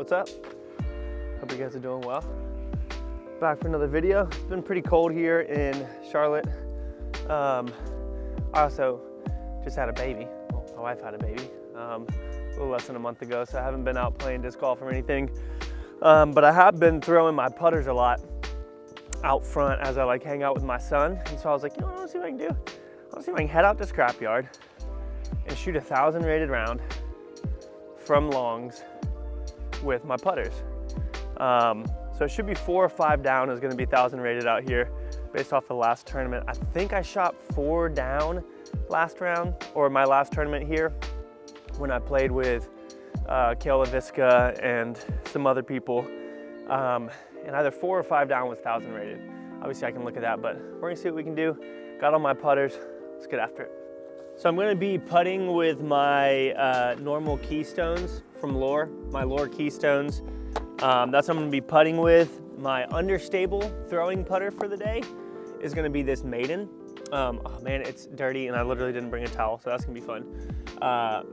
What's up? Hope you guys are doing well. Back for another video. It's been pretty cold here in Charlotte. I also just had a baby. Well, my wife had a baby a little less than a month ago, so I haven't been out playing disc golf or anything. But I have been throwing my putters a lot out front as I like hang out with my son. And so I was like, you know what, I want to see what I can do. I want to see if I can head out to scrapyard and shoot 1,000 rated round from longs with my putters. So it should be 4 or 5 down is going to be 1,000 rated out here based off the last tournament. I think I shot 4 down last round, or my last tournament here when I played with Kayla Viska and some other people. And either 4 or 5 down was 1,000 rated. Obviously I can look at that, but we're gonna see what we can do. Got all my putters, let's get after it. So I'm gonna be putting with my normal keystones from Lure, my Lure keystones. That's what I'm gonna be putting with. My understable throwing putter for the day is gonna be this Maiden. Oh man, it's dirty and I literally didn't bring a towel, so that's gonna be fun.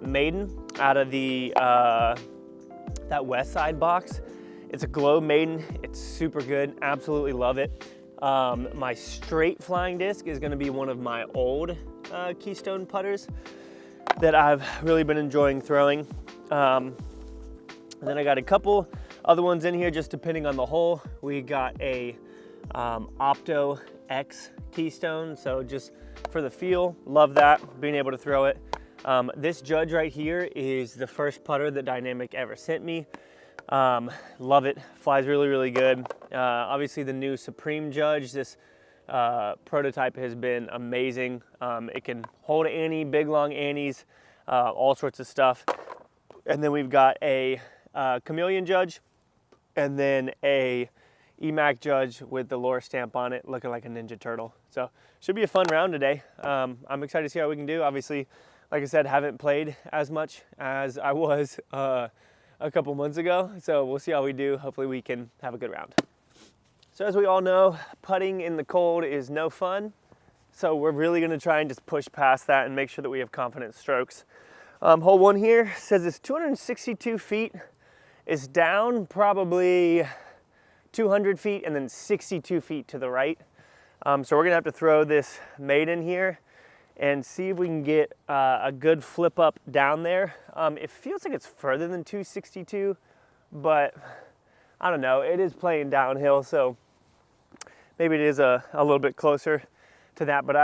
Maiden out of the, that West Side box. It's a glow Maiden, it's super good, absolutely love it. My straight flying disc is gonna be one of my old keystone putters that I've really been enjoying throwing. And then I got a couple other ones in here just depending on the hole. We got a Opto X keystone, so just for the feel, love that, being able to throw it. This Judge right here is the first putter that Dynamic ever sent me. Love it, flies really, really good. Obviously the new Supreme Judge, this prototype has been amazing. It can hold an ante, big long antes, all sorts of stuff. And then we've got a Chameleon Judge and then a EMAC Judge with the Lure stamp on it, looking like a Ninja Turtle. So should be a fun round today. I'm excited to see how we can do. Obviously, like I said, haven't played as much as I was a couple months ago, so we'll see how we do. Hopefully we can have a good round. So as we all know, putting in the cold is no fun, so we're really going to try and just push past that and make sure that we have confident strokes. Hole 1 here says it's 262 feet, is down probably 200 feet and then 62 feet to the right. So we're gonna have to throw this Maiden here and see if we can get a good flip up down there. It feels like it's further than 262, but I don't know, it is playing downhill, so maybe it is a little bit closer to that, but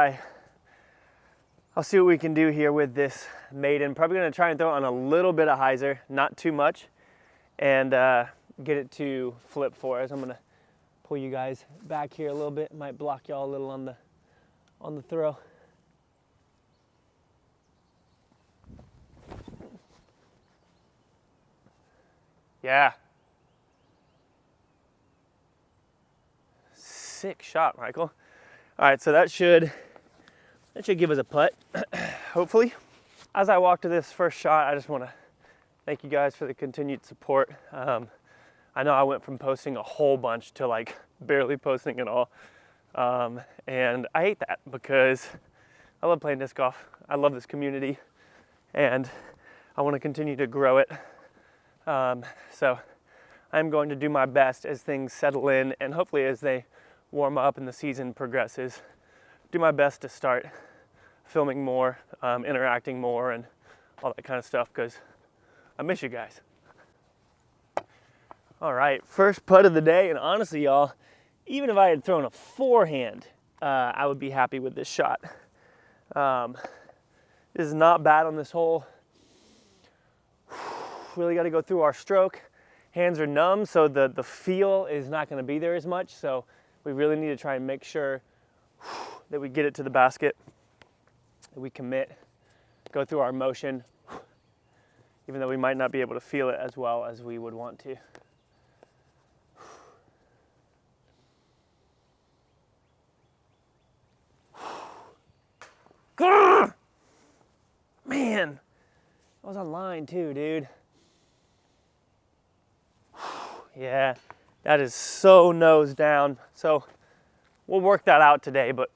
I'll see what we can do here with this Maiden. Probably gonna try and throw it on a little bit of hyzer, not too much, and get it to flip for us. I'm gonna pull you guys back here a little bit, might block y'all a little on the throw. Yeah. Sick shot, Michael. All right, so that should give us a putt, hopefully. As I walk to this first shot, I just want to thank you guys for the continued support. I know I went from posting a whole bunch to like barely posting at all. And I hate that because I love playing disc golf. I love this community and I want to continue to grow it. So I'm going to do my best as things settle in and hopefully as they warm up and the season progresses, do my best to start filming more, interacting more and all that kind of stuff because I miss you guys. All right, first putt of the day, and honestly y'all, even if I had thrown a forehand, I would be happy with this shot. This is not bad on this hole. Really got to go through our stroke. Hands are numb, so the feel is not going to be there as much. So we really need to try and make sure that we get it to the basket, that we commit, go through our motion, even though we might not be able to feel it as well as we would want to. Man, I was on line too, dude. Yeah, that is so nose down. So we'll work that out today, but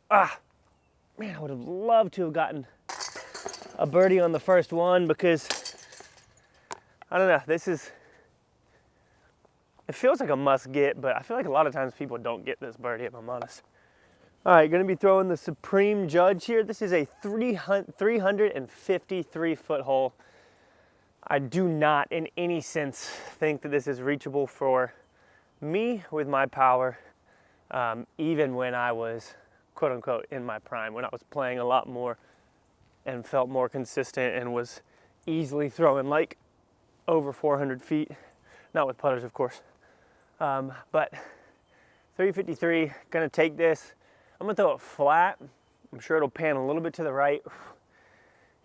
man, I would have loved to have gotten a birdie on the first one because I don't know, this is It feels like a must get, but I feel like a lot of times people don't get this birdie, if I'm honest. All right, gonna be throwing the Supreme Judge here. This is a 353 foot hole. I do not in any sense think that this is reachable for me with my power, even when I was quote unquote in my prime, when I was playing a lot more and felt more consistent and was easily throwing like over 400 feet, not with putters of course. But 353, gonna take this. I'm gonna throw it flat. I'm sure it'll pan a little bit to the right.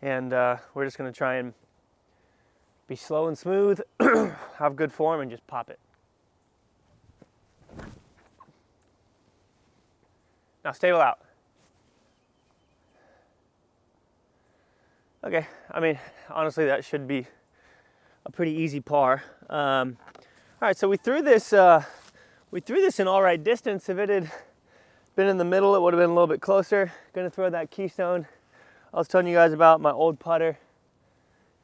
And we're just gonna try and be slow and smooth, have good form, and just pop it. Now stable out. Okay, I mean, honestly, that should be a pretty easy par. All right, so we threw this in all right distance. If it had been in the middle, it would have been a little bit closer. Gonna throw that keystone I was telling you guys about, my old putter.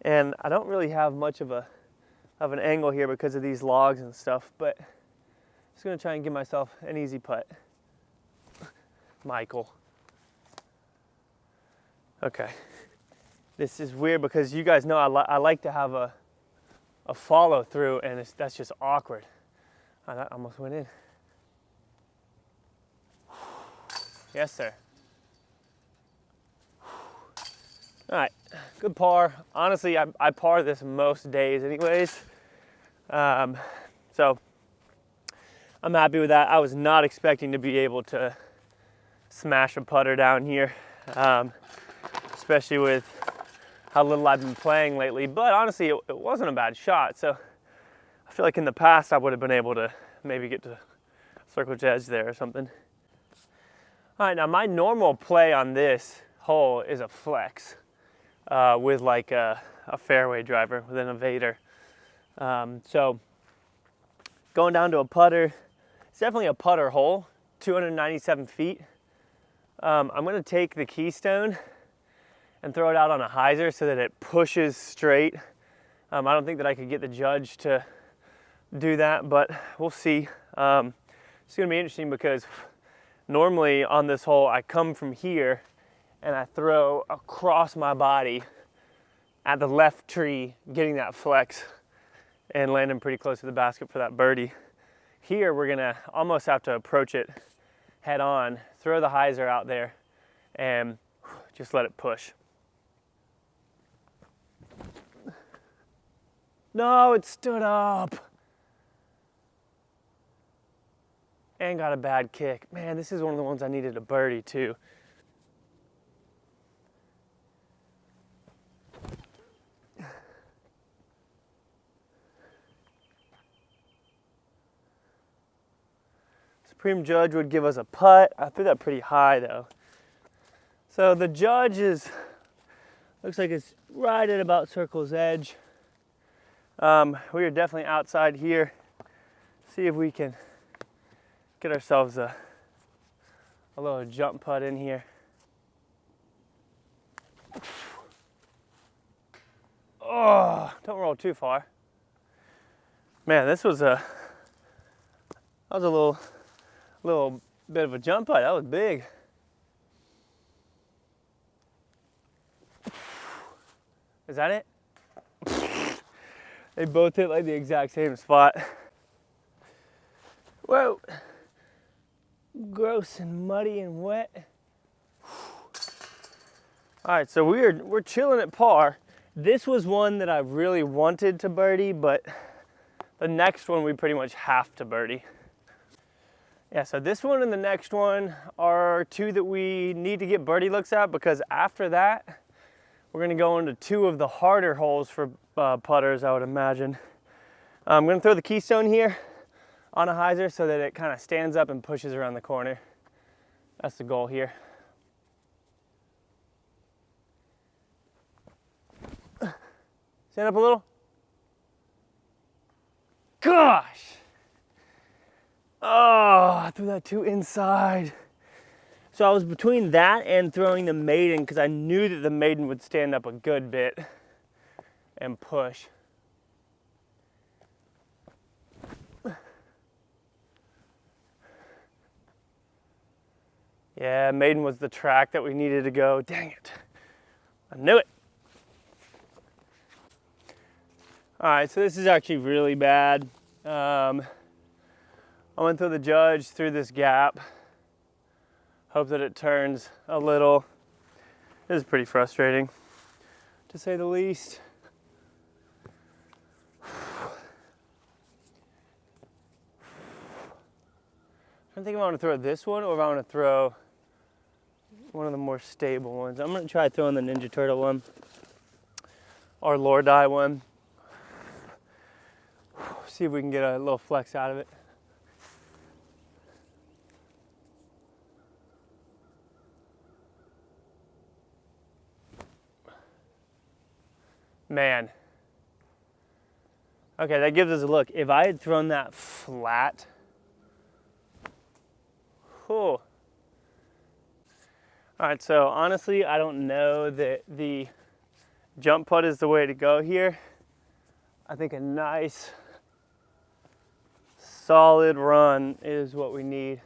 And I don't really have much of an angle here because of these logs and stuff, but just gonna try and give myself an easy putt. Michael. Okay. This is weird because you guys know I like to have a follow through, and that's just awkward. Oh, that almost went in. Yes, sir. All right, good par. Honestly, I par this most days anyways. So I'm happy with that. I was not expecting to be able to smash a putter down here, especially with how little I've been playing lately. But honestly, it wasn't a bad shot. So I feel like in the past I would have been able to maybe get to circle edge there or something. All right, now my normal play on this hole is a flex with like a fairway driver with an evader. So going down to a putter, it's definitely a putter hole, 297 feet. I'm gonna take the keystone and throw it out on a hyzer so that it pushes straight. I don't think that I could get the Judge to do that, but we'll see. It's gonna be interesting because normally on this hole, I come from here and I throw across my body at the left tree, getting that flex and landing pretty close to the basket for that birdie. Here, we're gonna almost have to approach it head on, throw the hyzer out there, and just let it push. No, it stood up. And got a bad kick. Man, this is one of the ones I needed a birdie too. Supreme Judge would give us a putt. I threw that pretty high though. So the Judge looks like it's right at about circle's edge. We are definitely outside here. See if we can get ourselves a little jump putt in here. Oh, don't roll too far. Man, this was a little bit of a jump putt. That was big. Is that it? They both hit like the exact same spot. Whoa. Gross and muddy and wet. All right, so we're chilling at par. This was one that I really wanted to birdie, but the next one we pretty much have to birdie. Yeah, so this one and the next one are two that we need to get birdie looks at, because after that, we're gonna go into two of the harder holes for putters, I would imagine. I'm gonna throw the keystone here on a hyzer so that it kind of stands up and pushes around the corner. That's the goal here. Stand up a little. Gosh! Oh, I threw that too inside. So I was between that and throwing the maiden because I knew that the maiden would stand up a good bit and push. Yeah, Maiden was the track that we needed to go. Dang it. I knew it. All right, so this is actually really bad. I went through the judge through this gap. Hope that it turns a little. This is pretty frustrating, to say the least. I think if I want to throw this one or if I want to throw one of the more stable ones. I'm going to try throwing the Ninja Turtle one or Lordai one. See if we can get a little flex out of it. Man. Okay, that gives us a look. If I had thrown that flat, oh. All right, so honestly, I don't know that the jump putt is the way to go here. I think a nice, solid run is what we need.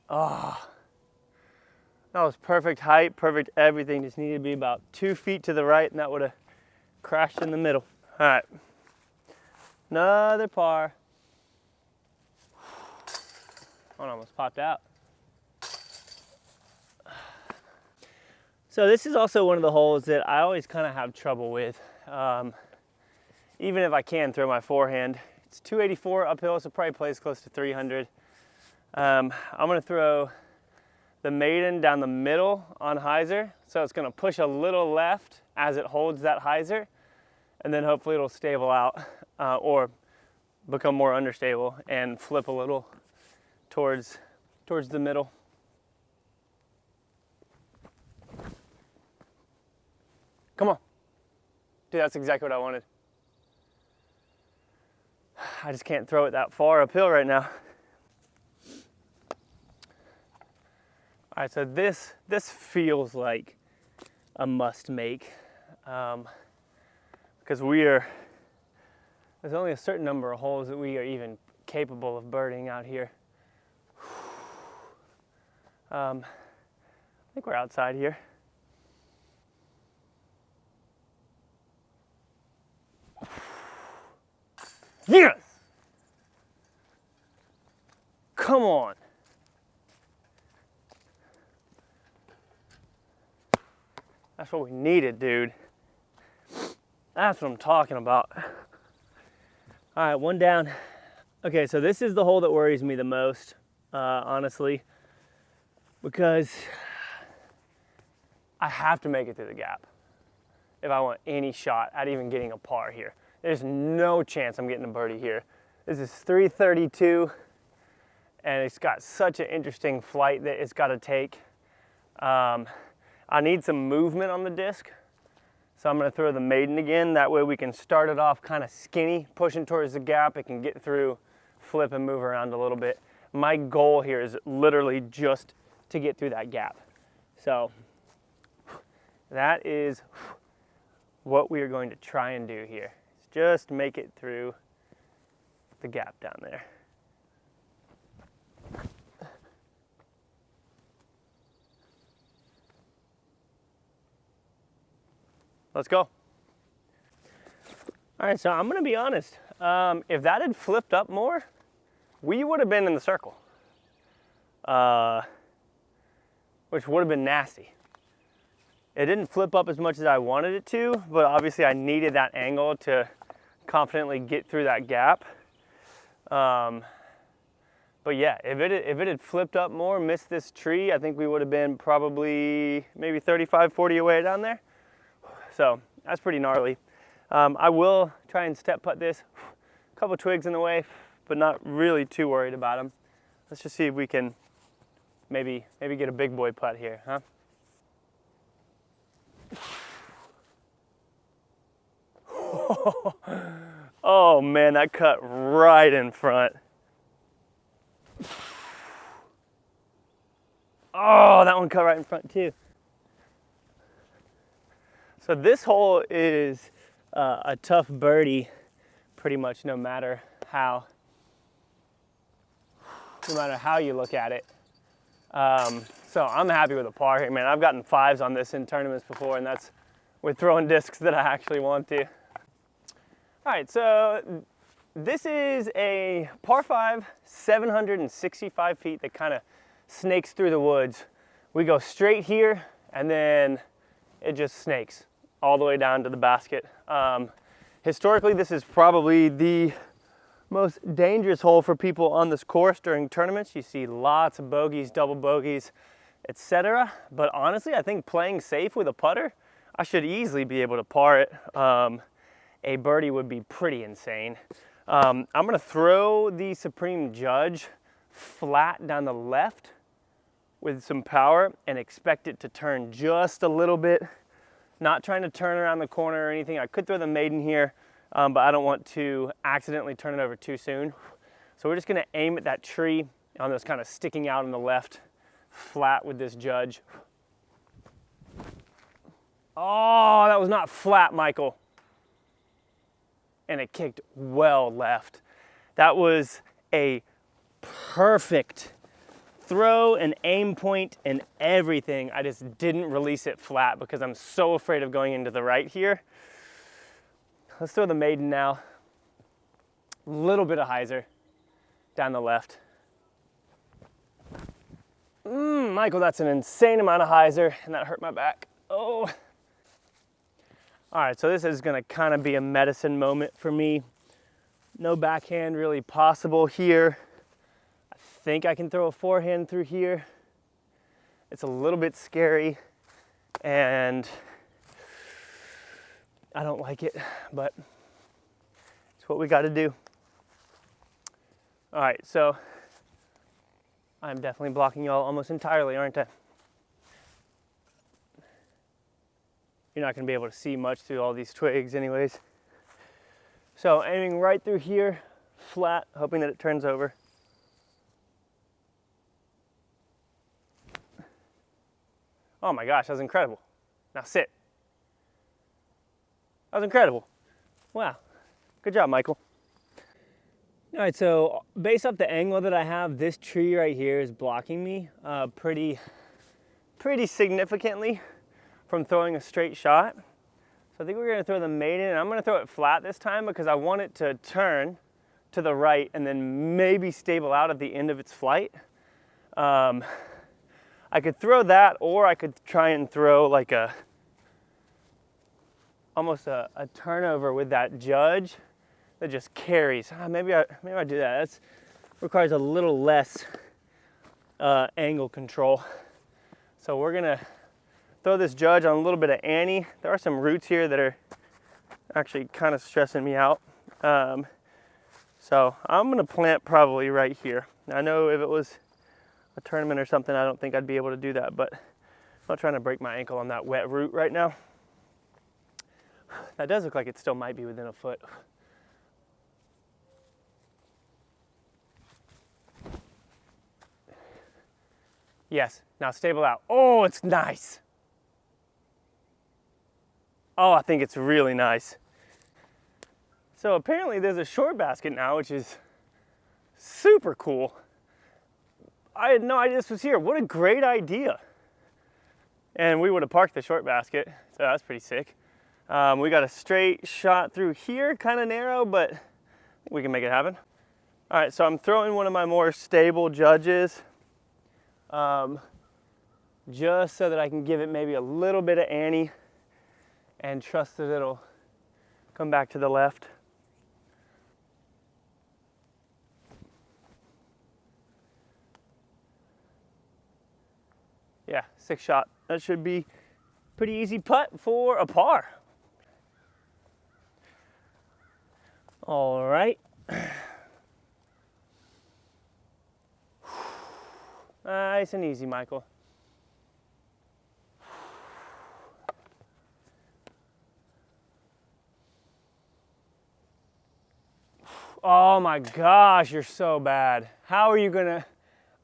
Oh, that was perfect height, perfect everything. Just needed to be about 2 feet to the right, and that would have crashed in the middle. All right, another par. One almost popped out. So this is also one of the holes that I always kind of have trouble with. Even if I can throw my forehand. It's 284 uphill, so probably plays close to 300. I'm gonna throw the Maiden down the middle on hyzer. So it's gonna push a little left as it holds that hyzer, and then hopefully it'll stable out or become more understable and flip a little towards the middle. Come on. Dude, that's exactly what I wanted. I just can't throw it that far uphill right now. All right, so this feels like a must make because there's only a certain number of holes that we are even capable of birding out here. I think we're outside here. Yes! Come on. That's what we needed, dude. That's what I'm talking about. All right, one down. Okay, so this is the hole that worries me the most, honestly, because I have to make it through the gap if I want any shot at even getting a par here. There's no chance I'm getting a birdie here. This is 332, and it's got such an interesting flight that it's got to take. I need some movement on the disc, so I'm going to throw the Maiden again. That way we can start it off kind of skinny, pushing towards the gap. It can get through, flip, and move around a little bit. My goal here is literally just to get through that gap. So that is what we are going to try and do here. Just make it through the gap down there. Let's go. All right, so I'm gonna be honest. If that had flipped up more, we would have been in the circle, which would have been nasty. It didn't flip up as much as I wanted it to, but obviously I needed that angle to confidently get through that gap. But yeah, if it had flipped up more, missed this tree, I think we would have been probably maybe 35, 40 away down there. So that's pretty gnarly. I will try and step putt this. A couple twigs in the way, but not really too worried about them. Let's just see if we can maybe get a big boy putt here, huh? Oh man, that cut right in front. Oh, that one cut right in front too. So this hole is a tough birdie pretty much no matter how. no matter how you look at it. So I'm happy with a par here, man. I've gotten 5s on this in tournaments before, and that's with throwing discs that I actually want to. All right, so this is a par 5, 765 feet that kind of snakes through the woods. We go straight here, and then it just snakes all the way down to the basket. Historically, this is probably the most dangerous hole for people on this course during tournaments. You see lots of bogeys, double bogeys, etc. But honestly, I think playing safe with a putter, I should easily be able to par it. A birdie would be pretty insane. I'm gonna throw the Supreme Judge flat down the left with some power and expect it to turn just a little bit. Not trying to turn around the corner or anything. I could throw the maiden here, but I don't want to accidentally turn it over too soon. So we're just gonna aim at that tree on this kind of sticking out on the left, flat with this Judge. Oh, that was not flat, Michael. And it kicked well left. That was a perfect throw and aim point and everything. I just didn't release it flat because I'm so afraid of going into the right here. Let's throw the maiden now. A little bit of hyzer down the left. Michael, that's an insane amount of hyzer, and that hurt my back. Oh. All right, so this is gonna kind of be a medicine moment for me. No backhand really possible here. I think I can throw a forehand through here. It's a little bit scary, and I don't like it, but it's what we got to do. All right, so I'm definitely blocking y'all almost entirely, aren't I? You're not going to be able to see much through all these twigs anyways. So aiming right through here, flat, hoping that it turns over. Oh my gosh, that was incredible. Now sit. That was incredible. Wow. Good job, Michael. All right, so based off the angle that I have, this tree right here is blocking me pretty significantly from throwing a straight shot. So I think we're gonna throw the maiden, and I'm gonna throw it flat this time because I want it to turn to the right and then maybe stable out at the end of its flight. I could throw that, or I could try and throw like almost a turnover with that Judge that just carries. Maybe I do that. That requires a little less angle control. So we're gonna throw this Judge on a little bit of Annie. There are some roots here that are actually kind of stressing me out. So I'm gonna plant probably right here. I know if it was a tournament or something, I don't think I'd be able to do that, but I'm not trying to break my ankle on that wet root right now. That does look like it still might be within a foot. Yes, now stable out. Oh, it's nice. Oh, I think it's really nice. So apparently there's a short basket now, which is super cool. I had no idea this was here. What a great idea. And we would have parked the short basket, so that's pretty sick. We got a straight shot through here, kind of narrow, but I think we can make it happen. All right, so I'm throwing one of my more stable Judges, just so that I can give it maybe a little bit of Annie and trust that it'll come back to the left. Yeah, 6 shot. That should be pretty easy putt for a par. All right. Nice and easy, Michael. Oh my gosh, you're so bad. How are you gonna,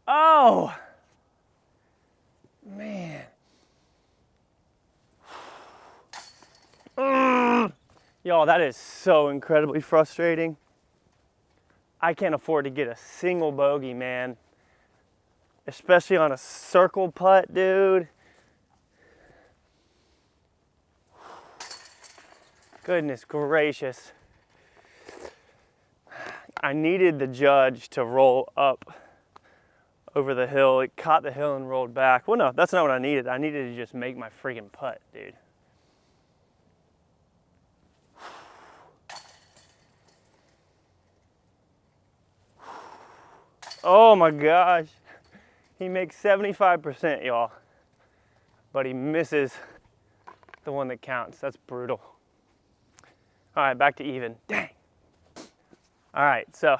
oh, man. Y'all, that is so incredibly frustrating. I can't afford to get a single bogey, man. especially on a circle putt, dude. Goodness gracious. I needed the judge to roll up over the hill. It caught the hill and rolled back. Well, no, that's not what I needed. I needed to just make my freaking putt, dude. Oh my gosh. He makes 75%, y'all. But he misses the one that counts. That's brutal. All right, back to even. Dang. All right, so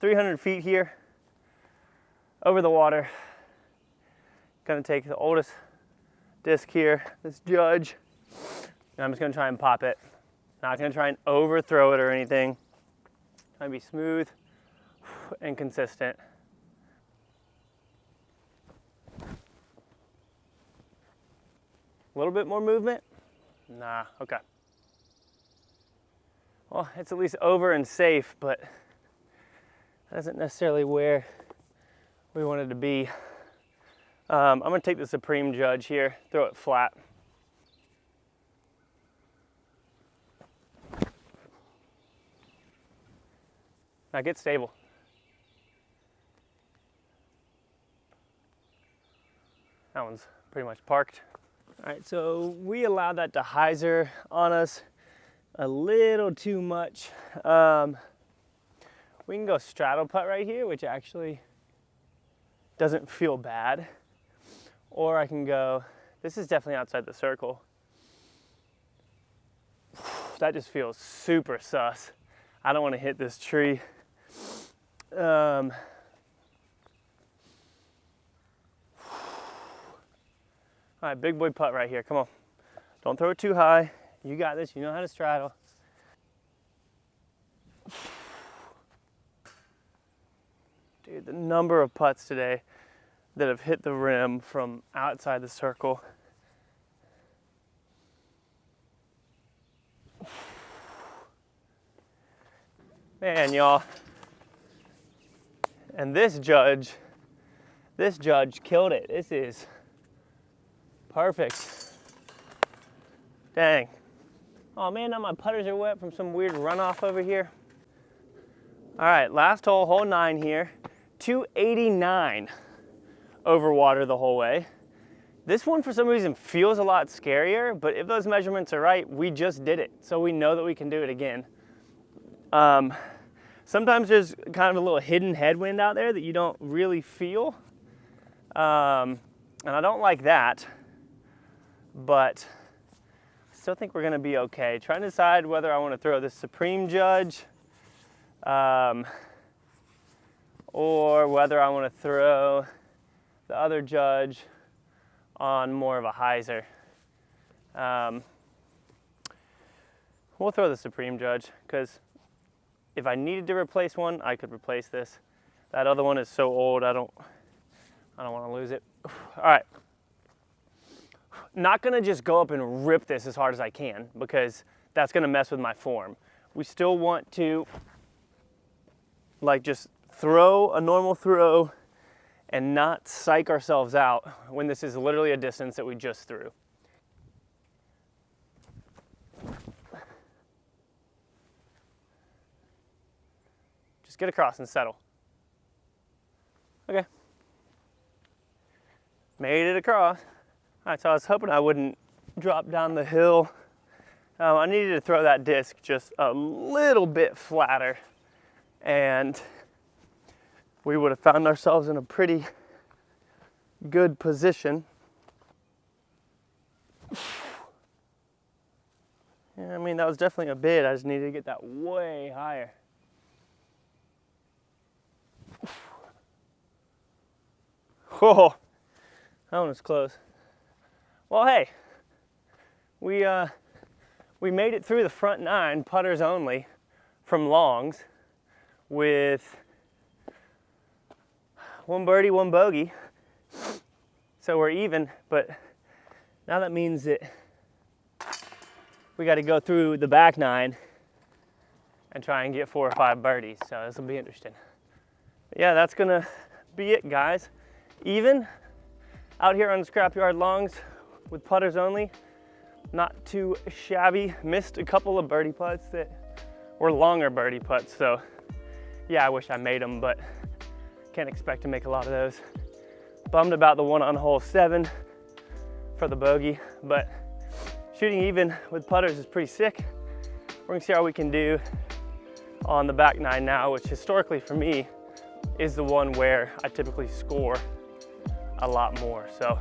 300 feet here over the water. Gonna take the oldest disc here, this judge, and I'm just gonna try and pop it. Not gonna try and overthrow it or anything. Trying to be smooth and consistent. A little bit more movement? Nah, okay. Well, it's at least over and safe, but that isn't necessarily where we wanted to be. I'm gonna take the Supreme Judge here, throw it flat. Now get stable. That one's pretty much parked. All right, so we allowed that to hyzer on us a little too much. We can go straddle putt right here, which actually doesn't feel bad. Or I can go, this is definitely outside the circle. That just feels super sus. I don't want to hit this tree. All right, big boy putt right here, come on. Don't throw it too high. You got this, you know how to straddle. Dude, the number of putts today that have hit the rim from outside the circle. Man, y'all. And this judge killed it. This is perfect. Dang. Oh man, now my putters are wet from some weird runoff over here. All right, last hole, hole 9 here. 289 over water the whole way. This one for some reason feels a lot scarier, but if those measurements are right, we just did it. So we know that we can do it again. Sometimes there's kind of a little hidden headwind out there that you don't really feel. And I don't like that, but I still think we're gonna be okay. Trying to decide whether I wanna throw this Supreme Judge or whether I wanna throw the other judge on more of a hyzer. We'll throw the Supreme Judge because if I needed to replace one, I could replace this. That other one is so old, I don't want to lose it. All right. Not gonna just go up and rip this as hard as I can because that's gonna mess with my form. We still want to like just throw a normal throw and not psych ourselves out when this is literally a distance that we just threw. Just get across and settle. Okay. Made it across. All right, so I was hoping I wouldn't drop down the hill. I needed to throw that disc just a little bit flatter and we would have found ourselves in a pretty good position. Yeah, I mean, that was definitely a bid. I just needed to get that way higher. Whoa, that one was close. Well, hey, we made it through the front 9, putters only, from longs, with 1 birdie, 1 bogey. So we're even, but now that means that we got to go through the back 9 and try and get 4 or 5 birdies. So this will be interesting. But yeah, that's gonna be it, guys. even out here on the scrapyard longs with putters only. Not too shabby. Missed a couple of birdie putts that were longer birdie putts, so yeah, I wish I made them, but can't expect to make a lot of those. Bummed about the one on hole 7 for the bogey, but shooting even with putters is pretty sick. We're gonna see how we can do on the back 9 now, which historically for me is the one where I typically score a lot more. So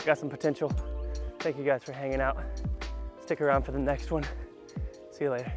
got some potential. Thank you guys for hanging out. Stick around for the next one. See you later.